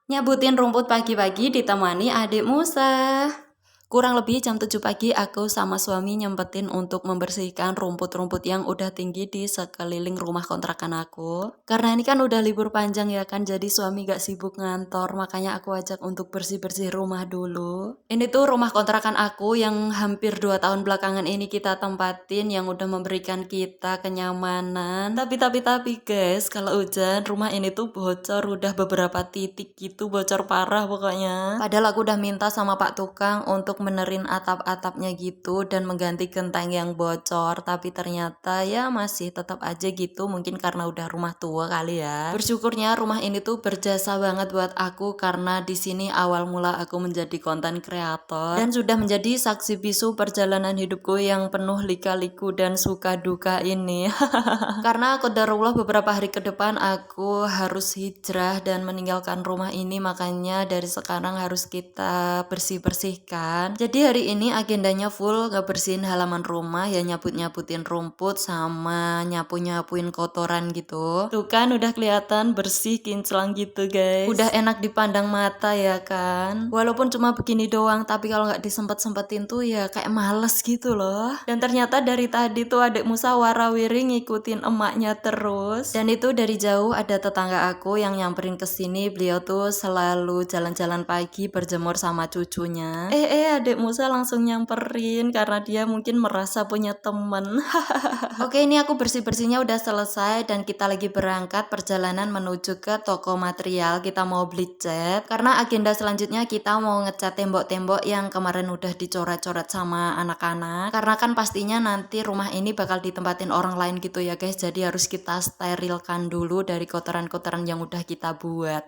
Nyabutin rumput pagi-pagi ditemani adik Musa. Kurang lebih jam 7 pagi aku sama suami nyempetin untuk membersihkan rumput-rumput yang udah tinggi di sekeliling rumah kontrakan aku. Karena ini kan udah libur panjang ya kan, jadi suami gak sibuk ngantor, makanya aku ajak untuk bersih-bersih rumah dulu. Ini tuh rumah kontrakan aku yang hampir 2 tahun belakangan ini kita tempatin, yang udah memberikan kita kenyamanan. Tapi guys, kalau hujan rumah ini tuh bocor, udah beberapa titik gitu, bocor parah pokoknya. Padahal aku udah minta sama Pak Tukang untuk benerin atap-atapnya gitu dan mengganti genteng yang bocor, tapi ternyata ya masih tetap aja gitu, mungkin karena udah rumah tua kali ya. Bersyukurnya rumah ini tuh berjasa banget buat aku, karena di sini awal mula aku menjadi konten kreator dan sudah menjadi saksi bisu perjalanan hidupku yang penuh lika-liku dan suka duka ini. Karena qadarullah beberapa hari ke depan aku harus hijrah dan meninggalkan rumah ini, makanya dari sekarang harus kita bersih-bersihkan. Jadi hari ini agendanya full ngebersihin halaman rumah, ya nyabut-nyabutin rumput sama nyapu-nyapuin kotoran gitu. Tuh kan udah kelihatan bersih kinclang gitu guys. Udah enak dipandang mata ya kan. Walaupun cuma begini doang, tapi kalau nggak disempet-sempetin tuh ya kayak males gitu loh. Dan ternyata dari tadi tuh adik Musa warawiri ngikutin emaknya terus. Dan itu dari jauh ada tetangga aku yang nyamperin ke sini. Beliau tuh selalu jalan-jalan pagi berjemur sama cucunya. Adik Musa langsung nyamperin karena dia mungkin merasa punya temen. Oke, ini aku bersih-bersihnya udah selesai dan kita lagi berangkat perjalanan menuju ke toko material. Kita mau beli cat karena agenda selanjutnya kita mau ngecat tembok-tembok yang kemarin udah dicoret-coret sama anak-anak. Karena kan pastinya nanti rumah ini bakal ditempatin orang lain gitu ya guys. Jadi harus kita sterilkan dulu dari kotoran-kotoran yang udah kita buat.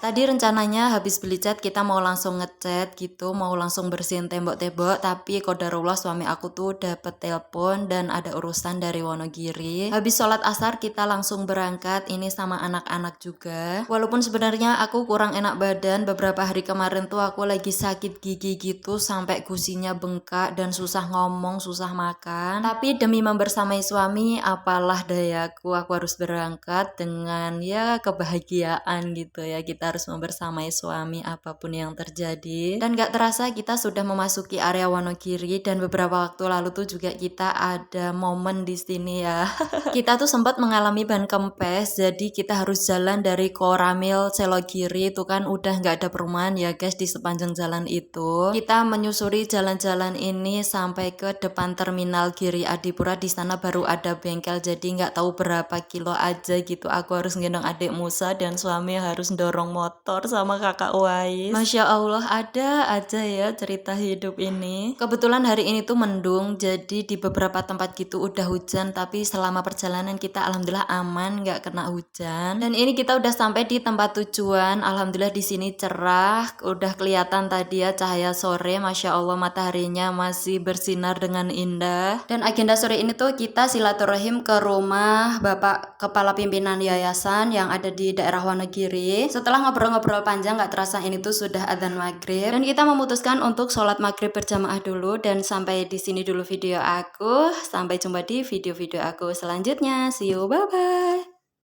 Tadi rencananya habis beli cat kita mau langsung ngecat gitu, mau langsung bersihin tembok-tembok, tapi qadarullah suami aku tuh dapet telepon dan ada urusan dari Wonogiri. Habis sholat asar kita langsung berangkat, ini sama anak-anak juga. Walaupun sebenarnya aku kurang enak badan, beberapa hari kemarin tuh aku lagi sakit gigi gitu sampai gusinya bengkak dan susah ngomong, susah makan. Tapi demi membersamai suami, apalah dayaku, aku harus berangkat dengan ya kebahagiaan gitu ya. Kita harus membersamai suami apapun yang terjadi. Dan gak terasa kita sudah memasuki area Wonogiri, dan beberapa waktu lalu tuh juga kita ada momen di sini ya. Kita tuh sempat mengalami ban kempes, jadi kita harus jalan dari Koramil Selogiri, itu kan udah nggak ada perumahan ya guys di sepanjang jalan itu. Kita menyusuri jalan-jalan ini sampai ke depan terminal Giri Adipura, di sana baru ada bengkel, jadi nggak tahu berapa kilo aja gitu. Aku harus gendong adik Musa dan suami harus dorong motor sama kakak Wais. Masya Allah, ada aja ya cerita hidup ini. Kebetulan hari ini tuh mendung, jadi di beberapa tempat gitu udah hujan, tapi selama perjalanan kita alhamdulillah aman, nggak kena hujan. Dan ini kita udah sampai di tempat tujuan. Alhamdulillah di sini cerah, udah kelihatan tadi ya cahaya sore. Masya Allah, mataharinya masih bersinar dengan indah. Dan agenda sore ini tuh kita silaturahim ke rumah Bapak Kepala Pimpinan Yayasan yang ada di daerah Wonogiri. Setelah ngobrol-ngobrol panjang, nggak terasa ini tuh sudah adzan maghrib, dan kita memutuskan untuk sholat maghrib berjamaah dulu. Dan sampai di sini dulu video aku. Sampai jumpa di video-video aku selanjutnya. See you, bye bye.